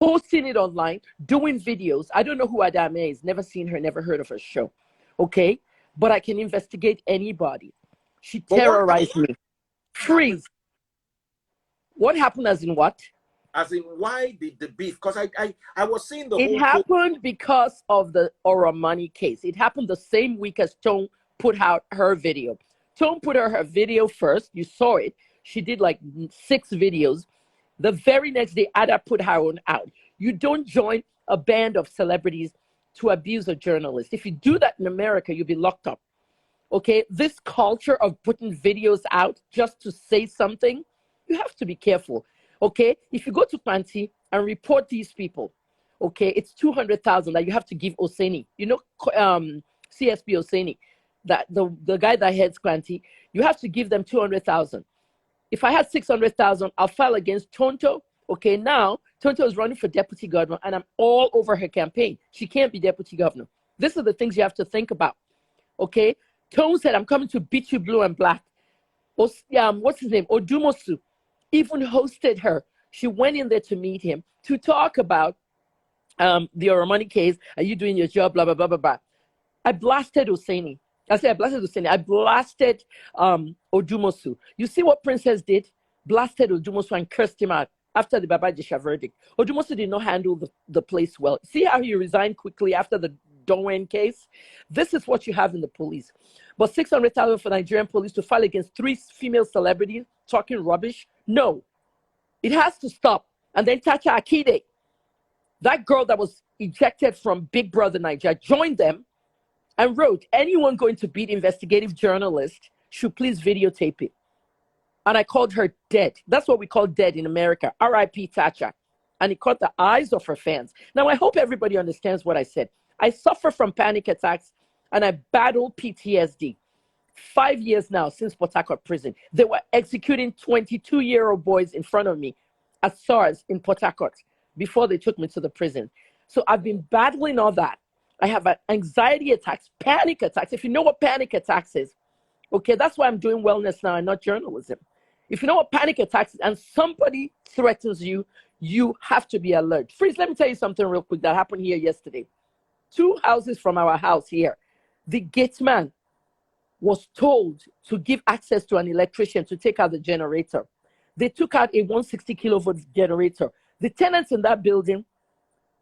posting it online, doing videos. I don't know who Ameh is. Never seen her, never heard of her show. Okay? But I can investigate anybody. She terrorized me. Freeze. What happened as in what? As in, why did the beef? Because I was seeing the It whole happened because of the Oromani case. It happened the same week as Tone put out her video. Tone put out her video first. You saw it. She did like 6 videos. The very next day, Ada put her own out. You don't join a band of celebrities to abuse a journalist. If you do that in America, you'll be locked up. Okay? This culture of putting videos out just to say something, you have to be careful. Okay? If you go to Panti and report these people, okay, it's 200,000 that you have to give Oseni. You know, CSP Oseni, that the guy that heads Panti, you have to give them 200,000. If I had 600,000, I'll file against Tonto. Okay, now Tonto is running for deputy governor, and I'm all over her campaign. She can't be deputy governor. These are the things you have to think about. Okay, Tone said, "I'm coming to beat you blue and black." What's his name? Odumosu even hosted her. She went in there to meet him to talk about the Oromani case. Are you doing your job? Blah blah blah blah blah. I blasted Oseni. I said I blasted Oseni. I blasted Odumosu. You see what Princess did? Blasted Odumosu and cursed him out after the Babajisha verdict. Odumosu did not handle the place well. See how he resigned quickly after the Dowen case? This is what you have in the police. But 600,000 for Nigerian police to file against 3 female celebrities talking rubbish? No. It has to stop. And then Tacha Akide, that girl that was ejected from Big Brother Nigeria, joined them and wrote, anyone going to beat investigative journalists should please videotape it. And I called her dead. That's what we call dead in America. R.I.P. Tacha. And it caught the eyes of her fans. Now, I hope everybody understands what I said. I suffer from panic attacks and I battle PTSD. 5 years now since Port Harcourt prison. They were executing 22-year-old boys in front of me at SARS in Port Harcourt before they took me to the prison. So I've been battling all that. I have anxiety attacks, panic attacks. If you know what panic attacks is, okay, that's why I'm doing wellness now and not journalism. If you know what panic attacks is and somebody threatens you, you have to be alert. Freeze, let me tell you something real quick that happened here yesterday. 2 houses from our house here, the gateman was told to give access to an electrician to take out the generator. They took out a 160 kilovolt generator. The tenants in that building,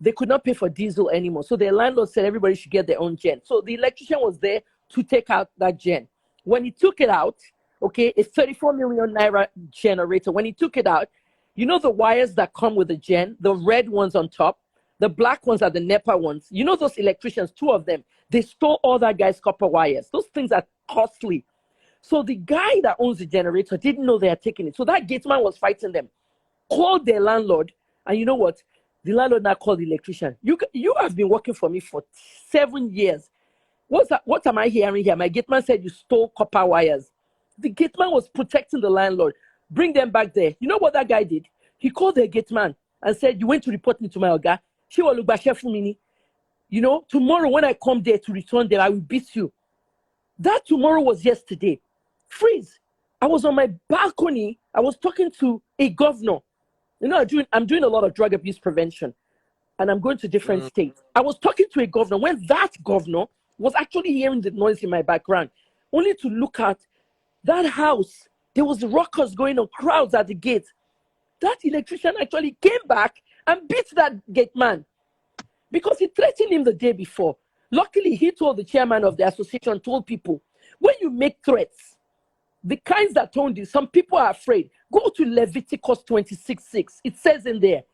they could not pay for diesel anymore. So their landlord said everybody should get their own gen. So the electrician was there to take out that gen. When he took it out, okay, a 34 million naira generator. When he took it out, you know the wires that come with the gen, the red ones on top, the black ones are the NEPA ones. You know those electricians, 2 of them, they stole all that guy's copper wires. Those things are costly. So the guy that owns the generator didn't know they had taken it. So that gateman was fighting them. Called their landlord, and you know what? The landlord now called the electrician. You have been working for me for 7 years. What am I hearing here? My gateman said you stole copper wires. The gateman was protecting the landlord. Bring them back there. You know what that guy did? He called the gateman and said, you went to report me to my oga. She will look back for me. You know, tomorrow when I come there to return them, I will beat you. That tomorrow was yesterday. Freeze. I was on my balcony. I was talking to a governor. You know, I'm doing a lot of drug abuse prevention, and I'm going to different states. I was talking to a governor when that governor was actually hearing the noise in my background, only to look at that house. There was rockers going on, crowds at the gate. That electrician actually came back and beat that gate man because he threatened him the day before. Luckily, he told the chairman of the association, told people, when you make threats, the kinds that told you, some people are afraid. Go to Leviticus 26:6. It says in there,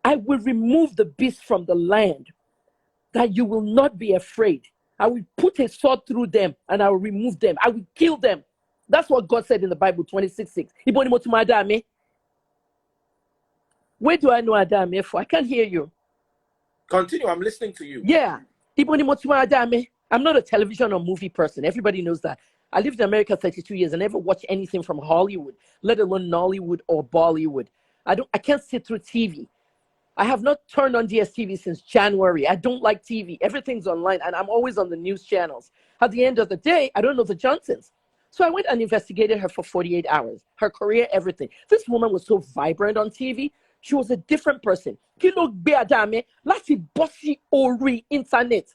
I will remove the beast from the land, that you will not be afraid. I will put a sword through them and I will remove them. I will kill them. That's what God said in the Bible, 26:6. Where do I know Adame for? I can't hear you. Continue, I'm listening to you. Yeah. I'm not a television or movie person. Everybody knows that. I lived in America 32 years and never watched anything from Hollywood, let alone Nollywood or Bollywood. I can't sit through TV. I have not turned on DSTV since January. I don't like TV. Everything's online and I'm always on the news channels. At the end of the day, I don't know the Johnsons. So I went and investigated her for 48 hours. Her career, everything. This woman was so vibrant on TV. She was a different person. Kilo gbe adame láti bossy ori internet.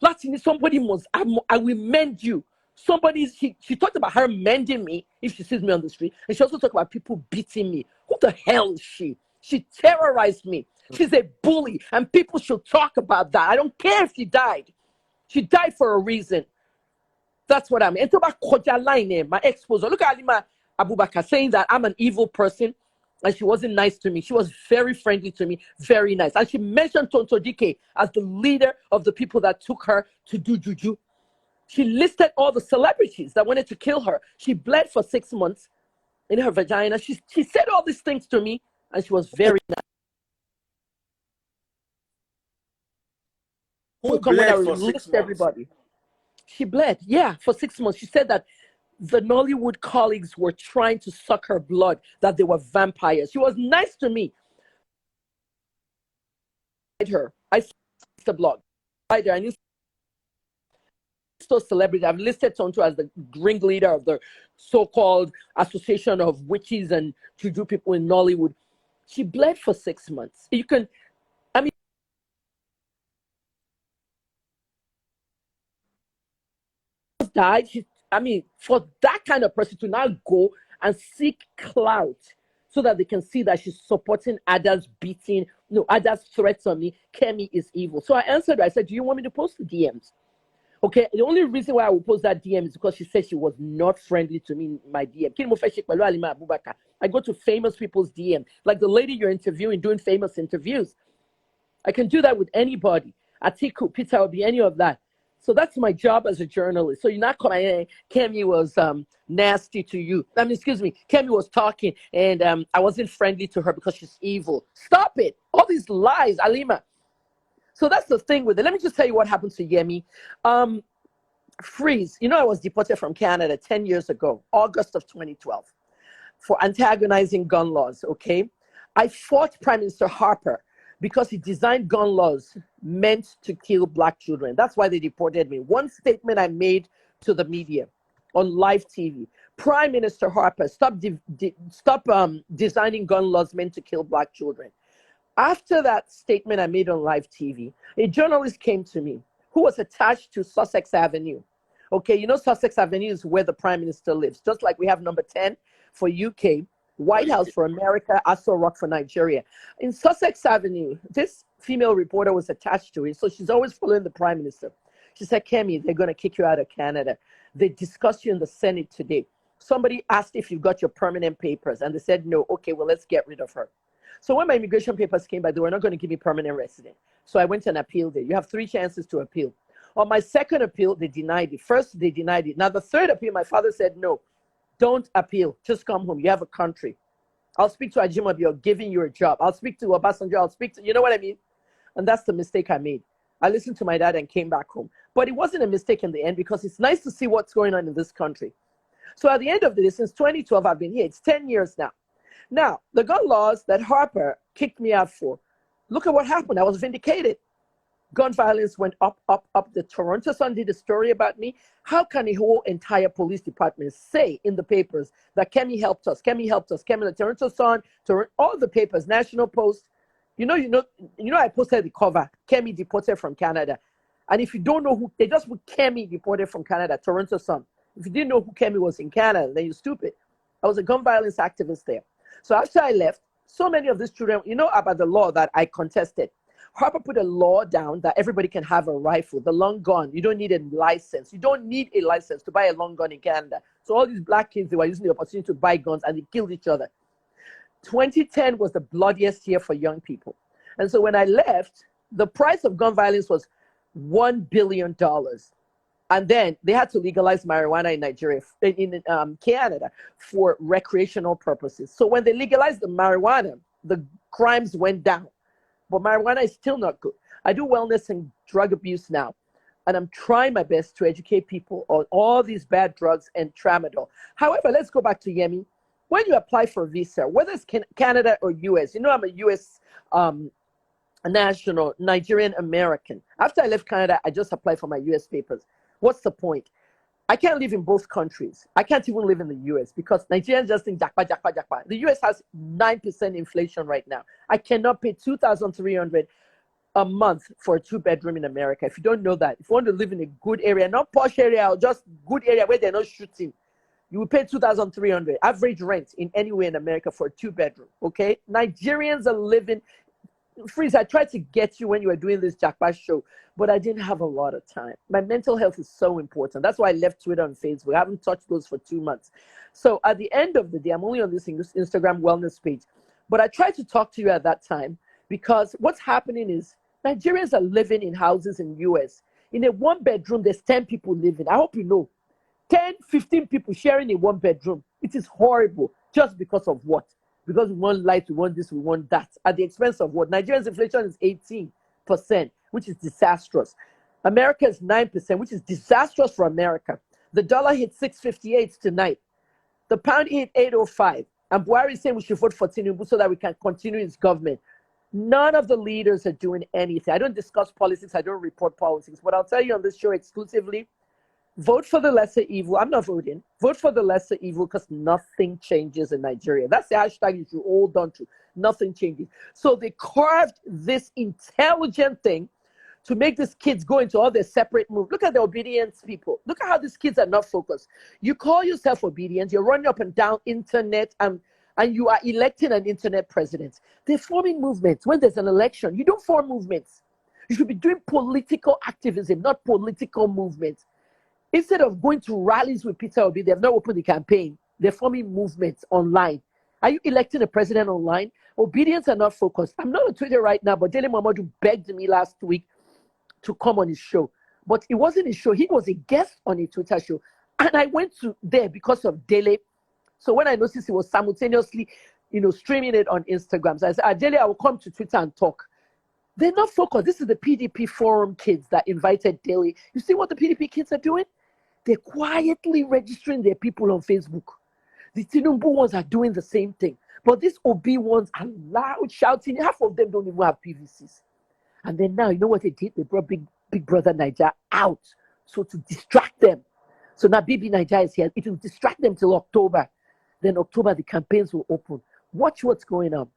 Láti somebody must, I will mend you. She talked about her mending me if she sees me on the street. And she also talked about people beating me. Who the hell is she? She terrorized me. She's a bully. And people should talk about that. I don't care if she died. She died for a reason. That's what I mean. And about Koja Line, my exposure. Look at Alima Abubakar saying that I'm an evil person and she wasn't nice to me. She was very friendly to me, very nice. And she mentioned Tonto Dike as the leader of the people that took her to do juju. She listed all the celebrities that wanted to kill her. She bled for 6 months in her vagina. She said all these things to me, and she was very nice. Who Come when I bled for 6 list months? everybody. She bled, yeah, for 6 months. She said that the Nollywood colleagues were trying to suck her blood, that they were vampires. She was nice to me. I saw the blog. I knew celebrity. I've listed Tonto as the ringleader of the so-called Association of Witches and Juju people in Nollywood. She bled for 6 months. You can, I mean, died. For that kind of person to now go and seek clout so that they can see that she's supporting Ada's beating, Ada's threats on me. Kemi is evil. So I answered her. I said, do you want me to post the DMs? Okay, the only reason why I would post that DM is because she said she was not friendly to me in my DM. I go to famous people's DM, like the lady you're interviewing, doing famous interviews. I can do that with anybody. Atiku, Peter Obi, any of that. So that's my job as a journalist. So you're not calling Kemi was nasty to you. Excuse me, Kemi was talking and I wasn't friendly to her because she's evil. Stop it. All these lies, Alima. So that's the thing with it. Let me just tell you what happened to Yemi. Freeze. I was deported from Canada 10 years ago, August of 2012, for antagonizing gun laws, okay? I fought Prime Minister Harper because he designed gun laws meant to kill Black children. That's why they deported me. One statement I made to the media on live TV, Prime Minister Harper, stop designing gun laws meant to kill Black children. After that statement I made on live TV, a journalist came to me who was attached to Sussex Avenue. Okay, Sussex Avenue is where the Prime Minister lives, just like we have number 10 for UK, White House for America, Aso Rock for Nigeria. In Sussex Avenue, this female reporter was attached to it, so she's always following the Prime Minister. She said, Kemi, they're going to kick you out of Canada. They discussed you in the Senate today. Somebody asked if you've got your permanent papers, and they said no. Okay, well, let's get rid of her. So when my immigration papers came back, they were not going to give me permanent resident. So I went and appealed it. You have 3 chances to appeal. On my second appeal, they denied it. First, they denied it. Now, the third appeal, my father said, no, don't appeal. Just come home. You have a country. I'll speak to Ajimobi or giving you a job. I'll speak to Obasanjo. I'll speak to, you know what I mean? And that's the mistake I made. I listened to my dad and came back home. But it wasn't a mistake in the end because it's nice to see what's going on in this country. So at the end of the day, since 2012, I've been here. It's 10 years now. Now, the gun laws that Harper kicked me out for, look at what happened. I was vindicated. Gun violence went up, up, up. The Toronto Sun did a story about me. How can a whole entire police department say in the papers that Kemi helped us, Kemi helped us, Kemi, the Toronto Sun, all the papers, National Post, I posted the cover, Kemi deported from Canada. And if you don't know who, they just put Kemi deported from Canada, Toronto Sun. If you didn't know who Kemi was in Canada, then you're stupid. I was a gun violence activist there. So after I left, so many of these children, about the law that I contested. Harper put a law down that everybody can have a rifle, the long gun. You don't need a license. You don't need a license to buy a long gun in Canada. So all these Black kids, they were using the opportunity to buy guns and they killed each other. 2010 was the bloodiest year for young people. And so when I left, the price of gun violence was $1 billion. And then they had to legalize marijuana in Nigeria, in Canada, for recreational purposes. So when they legalized the marijuana, the crimes went down. But marijuana is still not good. I do wellness and drug abuse now. And I'm trying my best to educate people on all these bad drugs and tramadol. However, let's go back to Yemi. When you apply for a visa, whether it's Canada or US, I'm a US national, Nigerian American. After I left Canada, I just applied for my US papers. What's the point? I can't live in both countries. I can't even live in the US because Nigerians just think jackpot, jackpot, jackpot. The US has 9% inflation right now. I cannot pay 2,300 a month for a 2-bedroom in America. If you don't know that, if you want to live in a good area, not posh area, or just good area where they're not shooting, you will pay 2,300 average rent in anywhere in America for a 2-bedroom. Okay, Nigerians are living. Freeze, I tried to get you when you were doing this jackpot show, but I didn't have a lot of time. My mental health is so important. That's why I left Twitter and Facebook. I haven't touched those for 2 months. So at the end of the day, I'm only on this Instagram wellness page. But I tried to talk to you at that time because what's happening is Nigerians are living in houses in the US. In a 1-bedroom, there's 10 people living. I hope you know. 10, 15 people sharing a 1-bedroom. It is horrible. Just because of what? Because we want light, we want this, we want that. At the expense of what? Nigeria's inflation is 18%, which is disastrous. America is 9%, which is disastrous for America. The dollar hit 6.58 tonight. The pound hit 8.05. And Buhari is saying we should vote for Tinubu so that we can continue his government. None of the leaders are doing anything. I don't discuss politics. I don't report politics. But I'll tell you on this show exclusively, vote for the lesser evil. I'm not voting. Vote for the lesser evil because nothing changes in Nigeria. That's the hashtag you should hold on to. Nothing changes. So they carved this intelligent thing to make these kids go into all their separate moves. Look at the obedience people. Look at how these kids are not focused. You call yourself obedient. You're running up and down internet and you are electing an internet president. They're forming movements. When there's an election, you don't form movements. You should be doing political activism, not political movements. Instead of going to rallies with Peter Obi, they have not opened the campaign. They're forming movements online. Are you electing a president online? Obedience are not focused. I'm not on Twitter right now, but Dele Momodu begged me last week to come on his show. But it wasn't his show. He was a guest on a Twitter show. And I went to there because of Dele. So when I noticed he was simultaneously, streaming it on Instagram, so I said, Dele, I will come to Twitter and talk. They're not focused. This is the PDP forum kids that invited Dele. You see what the PDP kids are doing? They're quietly registering their people on Facebook. The Tinubu ones are doing the same thing. But these OB ones are loud shouting. Half of them don't even have PVCs. And then now, you know what they did? They brought Big Brother Niger out. So to distract them. So now BB Niger is here. It will distract them till October. Then October, the campaigns will open. Watch what's going on.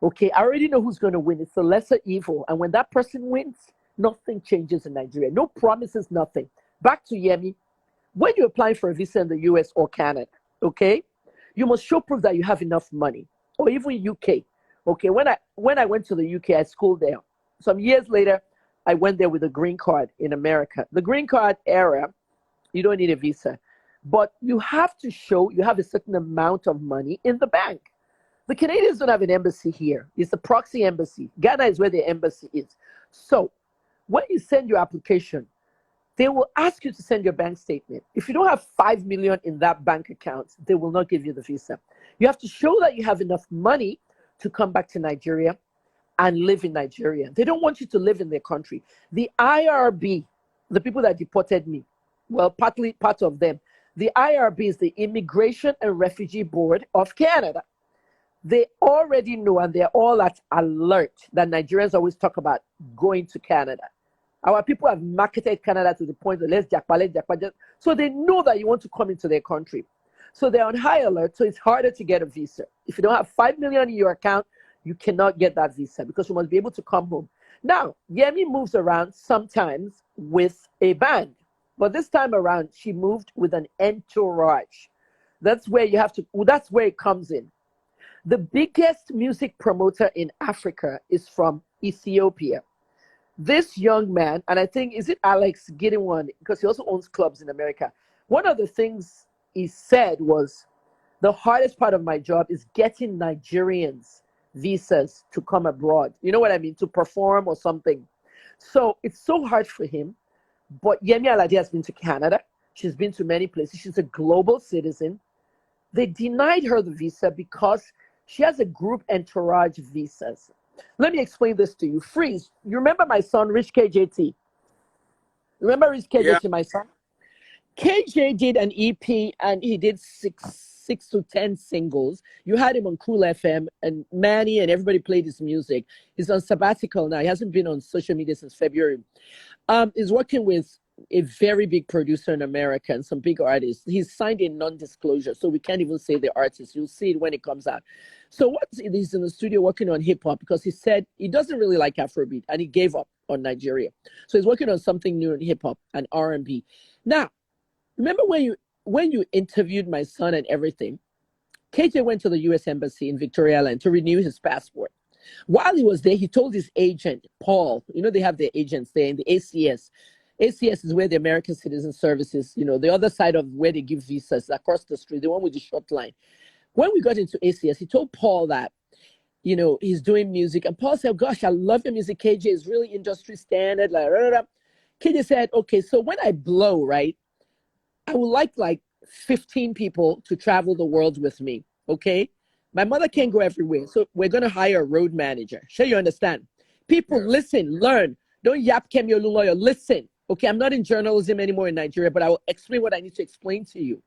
Okay, I already know who's going to win. It's the lesser evil. And when that person wins, nothing changes in Nigeria. No promises, nothing. Back to Yemi. When you're applying for a visa in the US or Canada, okay, you must show proof that you have enough money, or even UK. Okay, when I went to the UK, I schooled there. Some years later, I went there with a green card in America. The green card era, you don't need a visa, but you have to show you have a certain amount of money in the bank. The Canadians don't have an embassy here. It's a proxy embassy. Ghana is where the embassy is. So when you send your application, they will ask you to send your bank statement. If you don't have 5 million in that bank account, they will not give you the visa. You have to show that you have enough money to come back to Nigeria and live in Nigeria. They don't want you to live in their country. The IRB, the people that deported me, well, partly part of them, the IRB is the Immigration and Refugee Board of Canada. They already know, and they're all at alert, that Nigerians always talk about going to Canada. Our people have marketed Canada to the point that let's jackpot. So they know that you want to come into their country. So they're on high alert, so it's harder to get a visa. If you don't have 5 million in your account, you cannot get that visa because you must be able to come home. Now, Yemi moves around sometimes with a band, but this time around, she moved with an entourage. That's where that's where it comes in. The biggest music promoter in Africa is from Ethiopia. This young man, and I think, is it Alex Gideon, because he also owns clubs in America. One of the things he said was, the hardest part of my job is getting Nigerians visas to come abroad. You know what I mean? To perform or something. So it's so hard for him. But Yemi Alade has been to Canada. She's been to many places. She's a global citizen. They denied her the visa because she has a group entourage visas. Let me explain this to you. Freeze. You remember my son, Rich KJT? Remember Rich KJT, my son? KJ did an EP and he did six to 10 singles. You had him on Cool FM and Manny and everybody played his music. He's on sabbatical now. He hasn't been on social media since February. He's working with a very big producer in America and some big artists. He's signed a non-disclosure, so we can't even say the artist. You'll see it when it comes out. So he's in the studio working on hip hop because he said he doesn't really like Afrobeat and he gave up on Nigeria. So he's working on something new in hip hop and R&B. Now, remember when you interviewed my son and everything, KJ went to the U.S. Embassy in Victoria Island to renew his passport. While he was there, he told his agent, Paul, they have their agents there in the ACS. ACS is where the American Citizen Services, the other side of where they give visas, across the street, the one with the short line. When we got into ACS, he told Paul that, he's doing music. And Paul said, gosh, I love your music, KJ. It's really industry standard. KJ said, okay, so when I blow, right, I would like 15 people to travel the world with me, okay? My mother can't go everywhere, so we're going to hire a road manager. Sure, you understand? People, listen, learn. Don't yap Kemi Olunloyo. Listen, okay? I'm not in journalism anymore in Nigeria, but I will explain what I need to explain to you.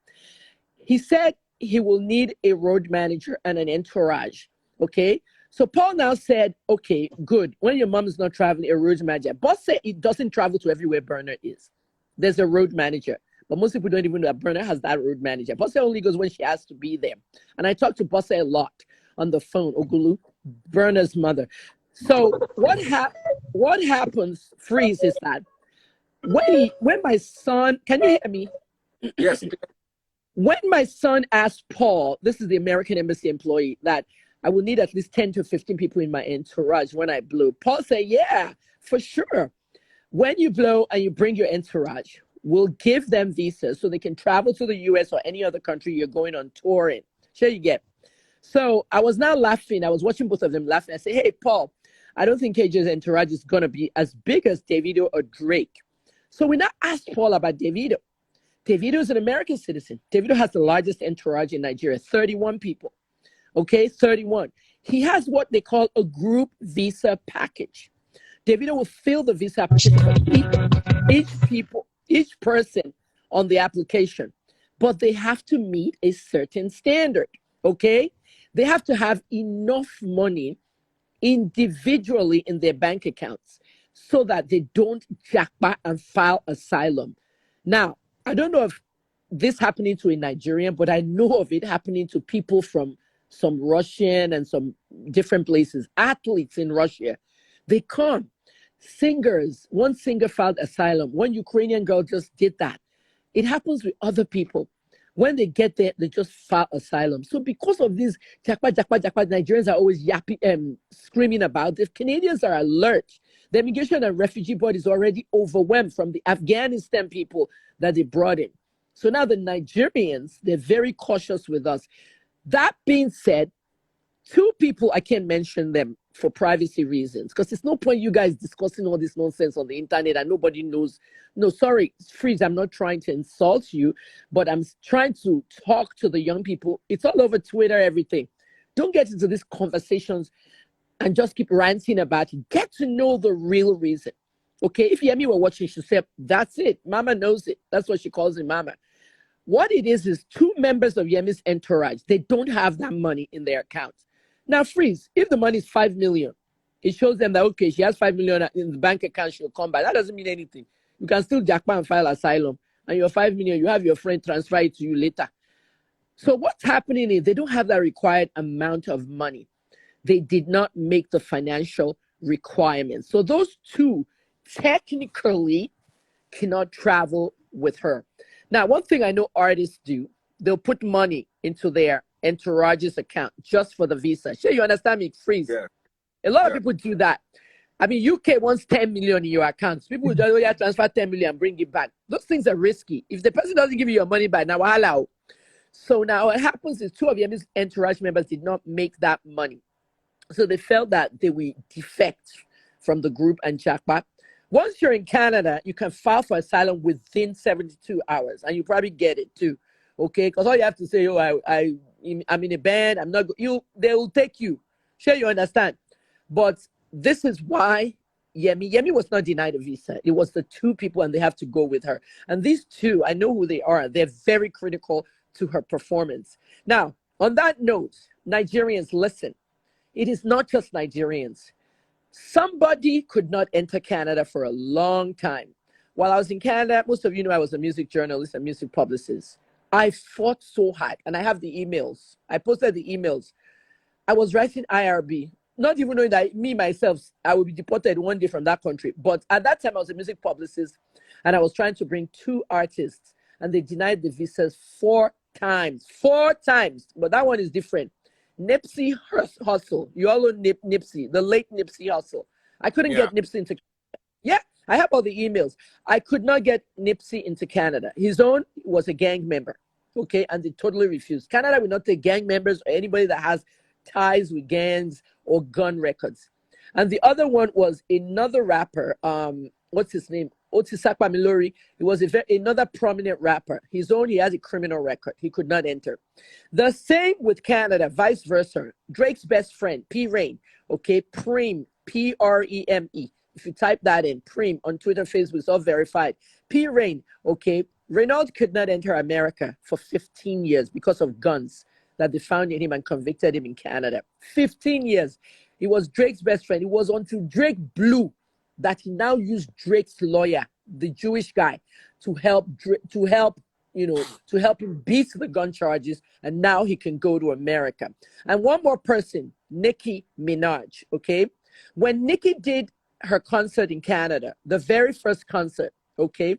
He said he will need a road manager and an entourage, okay? So Paul now said, okay, good. When your mom is not traveling, a road manager. Boss said it doesn't travel to everywhere Burner is. There's a road manager. But most people don't even know that Burner has that road manager. Bossa only goes when she has to be there. And I talk to Bossa a lot on the phone, Ogulu, Burner's mother. So what happens, Freeze, is that when my son, can you hear me? Yes. When my son asked Paul, this is the American Embassy employee, that I will need at least 10 to 15 people in my entourage when I blow. Paul said, yeah, for sure. When you blow and you bring your entourage, we'll give them visas so they can travel to the US or any other country you're going on tour in. Sure you get. So I was now laughing. I was watching both of them laughing. I say, hey, Paul, I don't think KJ's entourage is going to be as big as Davido or Drake. So we now asked Paul about Davido. Davido is an American citizen. Davido has the largest entourage in Nigeria, 31 people. Okay, 31. He has what they call a group visa package. Davido will fill the visa application for each person on the application, but they have to meet a certain standard, okay? They have to have enough money individually in their bank accounts so that they don't jackpot and file asylum. Now, I don't know if this happening to a Nigerian, but I know of it happening to people from some Russian and some different places, athletes in Russia. They come. Singers, one singer filed asylum. One Ukrainian girl just did that. It happens with other people. When they get there, they just file asylum. So because of this, Nigerians are always yapping, screaming about this. Canadians are alert. The Immigration and Refugee Board is already overwhelmed from the Afghanistan people that they brought in. So now the Nigerians, they're very cautious with us. That being said, two people, I can't mention them for privacy reasons, because there's no point you guys discussing all this nonsense on the internet and nobody knows. No, sorry, Freeze, I'm not trying to insult you, but I'm trying to talk to the young people. It's all over Twitter, everything. Don't get into these conversations and just keep ranting about it. Get to know the real reason. Okay, if Yemi were watching, she'd say, that's it. Mama knows it. That's what she calls it, Mama. What it is two members of Yemi's entourage. They don't have that money in their accounts. Now, Freeze, if the money is 5 million, it shows them that, okay, she has 5 million in the bank account, she'll come back. That doesn't mean anything. You can still jackpot and file asylum. And your 5 million, you have your friend transfer it to you later. So what's happening is they don't have that required amount of money. They did not make the financial requirements. So those two technically cannot travel with her. Now, one thing I know artists do, they'll put money into their entourage's account just for the visa. Sure, you understand me, Freeze? Yeah. A lot of people do that. I mean, UK wants 10 million in your accounts. People will just transfer 10 million and bring it back. Those things are risky. If the person doesn't give you your money back, now wahala. So now what happens is two of Yemi's entourage members did not make that money. So they felt that they will defect from the group and jackpot. Once you're in Canada, you can file for asylum within 72 hours, and you probably get it too. Okay, because all you have to say, oh, I'm in a band, I'm not, they will take you. Sure, you understand. But this is why Yemi was not denied a visa. It was the two people, and they have to go with her. And these two, I know who they are. They're very critical to her performance. Now, on that note, Nigerians, listen. It is not just Nigerians. Somebody could not enter Canada for a long time. While I was in Canada, most of you know I was a music journalist and music publicist. I fought so hard, and I have the emails. I posted the emails. I was writing IRB, not even knowing that me myself, I would be deported one day from that country. But at that time, I was a music publicist, and I was trying to bring 2 artists, and they denied the visas 4 times. 4 times. But that one is different. Nipsey Hussle. You all know Nipsey, the late Nipsey Hussle. I couldn't Yeah. get Nipsey into. Yeah, I have all the emails. I could not get Nipsey into Canada. His own was a gang member, okay, and they totally refused. Canada will not take gang members or anybody that has ties with gangs or gun records. And the other one was another rapper. What's his name? Otisakwa Milori. He was another prominent rapper. His own, he has a criminal record. He could not enter. The same with Canada, vice versa. Drake's best friend, P. Rain, okay, Preme, Preme. If you type that in, Preme, on Twitter, Facebook, it's all verified. P. Rain, okay, Renault could not enter America for 15 years because of guns that they found in him and convicted him in Canada. 15 years. He was Drake's best friend. It was until Drake blew that he now used Drake's lawyer, the Jewish guy, to help him beat the gun charges, and now he can go to America. And one more person, Nicki Minaj, okay? When Nicki did her concert in Canada, the very first concert, okay,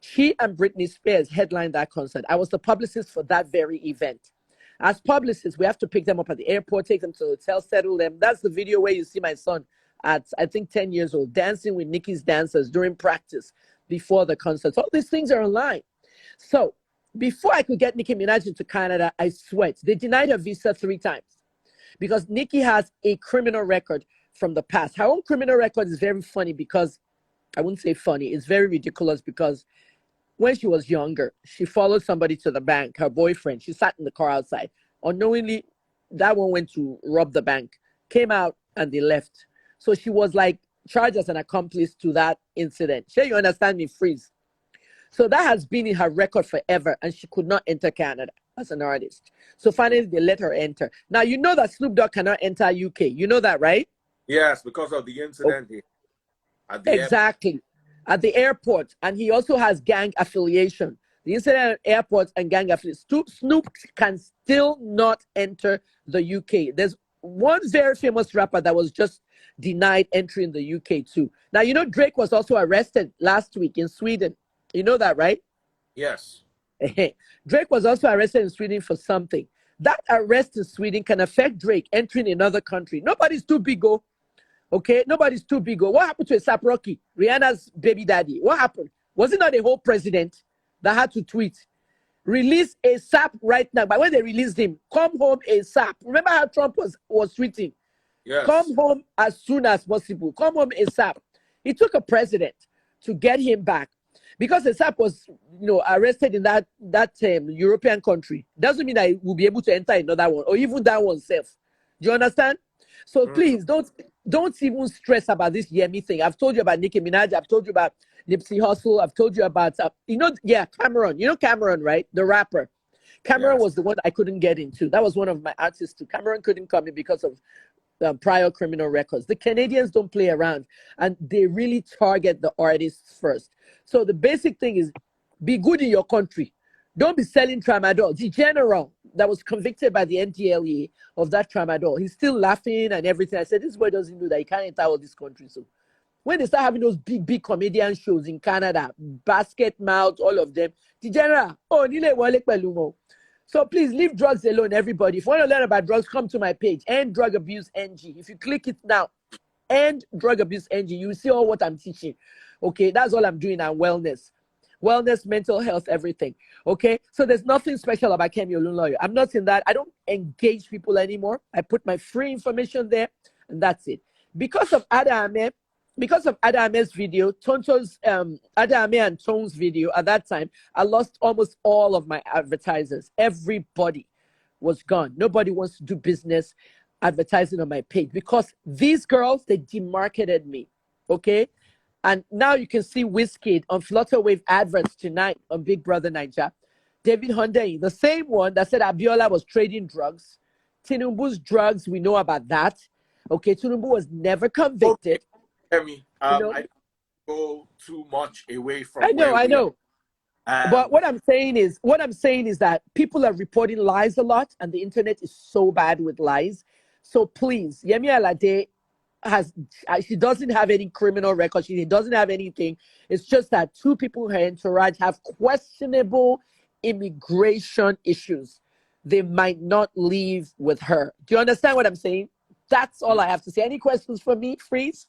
she and Britney Spears headlined that concert. I was the publicist for that very event. As publicists, we have to pick them up at the airport, take them to the hotel, settle them. That's the video where you see my son at, I think, 10 years old, dancing with Nicki's dancers during practice before the concerts. All these things are online. So before I could get Nicki Minaj into Canada, I sweat. They denied her visa 3 times because Nicki has a criminal record from the past. Her own criminal record is very funny because, I wouldn't say funny, it's very ridiculous because when she was younger, she followed somebody to the bank, her boyfriend. She sat in the car outside. Unknowingly, that one went to rob the bank, came out, and they left. So she was like charged as an accomplice to that incident. Sure, you understand me, freeze. So that has been in her record forever, and she could not enter Canada as an artist. So finally, they let her enter. Now, you know that Snoop Dogg cannot enter UK. You know that, right? Yes, because of the incident here at the Exactly. At the airport. And he also has gang affiliation. The incident at airports and gang affiliation. Snoop can still not enter the UK. There's one very famous rapper that was just denied entry in the UK too. Now, you know, Drake was also arrested last week in Sweden. You know that, right? Yes. Drake was also arrested in Sweden for something. That arrest in Sweden can affect Drake entering another country. Nobody's too big, oh. Okay, nobody's too big. What happened to A$AP Rocky, Rihanna's baby daddy? What happened? Was it not a whole president that had to tweet, release A$AP right now? But when they released him, come home A$AP. Remember how Trump was tweeting? Yes. Come home as soon as possible. Come home A$AP. It took a president to get him back because A$AP was, arrested in that European country. Doesn't mean that he will be able to enter another one or even that one self. Do you understand? So please don't even stress about this Yemi thing. I've told you about Nicki Minaj. I've told you about Nipsey Hussle. I've told you about, Cameron. You know Cameron, right? The rapper. Cameron was the one I couldn't get into. That was one of my artists too. Cameron couldn't come in because of prior criminal records. The Canadians don't play around, and they really target the artists first. So the basic thing is be good in your country. Don't be selling tramadol. The general that was convicted by the NDLEA of that tramadol, he's still laughing and everything. I said, this boy doesn't know that he can't enter all these countries. So when they start having those big comedian shows in Canada, Basket Mouth, all of them, the general, so please leave drugs alone, everybody. If you want to learn about drugs, come to my page, End Drug Abuse NG. If you click it now, End Drug Abuse NG, you will see all what I'm teaching. Okay, that's all I'm doing on wellness, mental health, everything. Okay, so there's nothing special about Kemi Olunloyo. I'm not in that. I don't engage people anymore. I put my free information there, and that's it. Because of Ameh's video, Tonto's Ameh and Tone's video at that time, I lost almost all of my advertisers. Everybody was gone. Nobody wants to do business advertising on my page because these girls, they demarketed me. Okay. And now you can see Wizkid on Flutterwave adverts tonight on Big Brother Niger. David Hunday, the same one that said Abiola was trading drugs. Tinubu's drugs, we know about that. Okay, Tinubu was never convicted. Kemi, go too much away I from know, where I we are. know. But Um, what I'm saying is that people are reporting lies a lot, and the internet is so bad with lies. So please, Yemi Alade has she doesn't have any criminal record. She doesn't have anything. It's just that two people in her entourage have questionable immigration issues. They might not leave with her. Do you understand what I'm saying? That's all I have to say. Any questions for me, Freeze?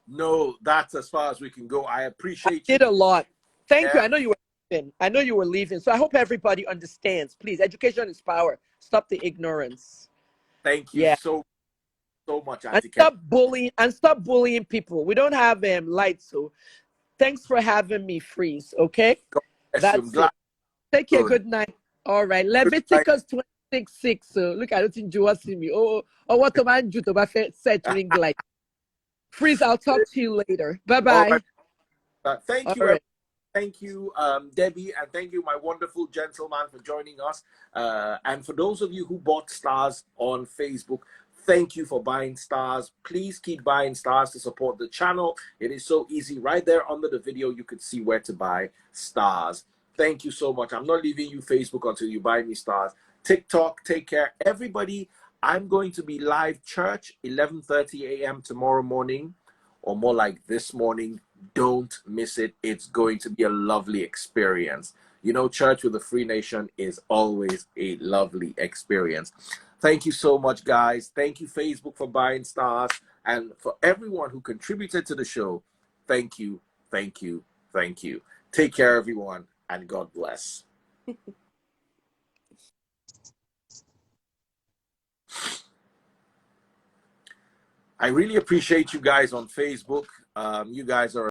no, that's as far as we can go. I appreciate you. Did a lot. Thank you. Yeah, I know you were leaving. I know you were leaving. So I hope everybody understands. Please, education is power. Stop the ignorance. thank you Yeah. so much, And Auntie Kemi. stop bullying people. We don't have lights, so thanks for having me, Freeze. Okay? God bless you. I'm That's glad. it. Take care. Good. Good night. All right. Good night. Leviticus 26:6. So look, I don't think you want to see me. Oh, what man do to set ring light. Freeze, I'll talk to you later. Bye All right. bye. Thank All you, everyone. right. Thank you, Debbie, and thank you, my wonderful gentleman, for joining us. And for those of you who bought stars on Facebook, thank you for buying stars. Please keep buying stars to support the channel. It is so easy. Right there under the video, you could see where to buy stars. Thank you so much. I'm not leaving you Facebook until you buy me stars. TikTok, take care. Everybody, I'm going to be live church, 11:30 a.m. tomorrow morning, or more like this morning. Don't miss it. It's going to be a lovely experience. You know, church with the Free Nation is always a lovely experience. Thank you so much, guys. Thank you, Facebook, for buying stars. And for everyone who contributed to the show, thank you, thank you, thank you. Take care, everyone, and God bless. I really appreciate you guys on Facebook. You guys are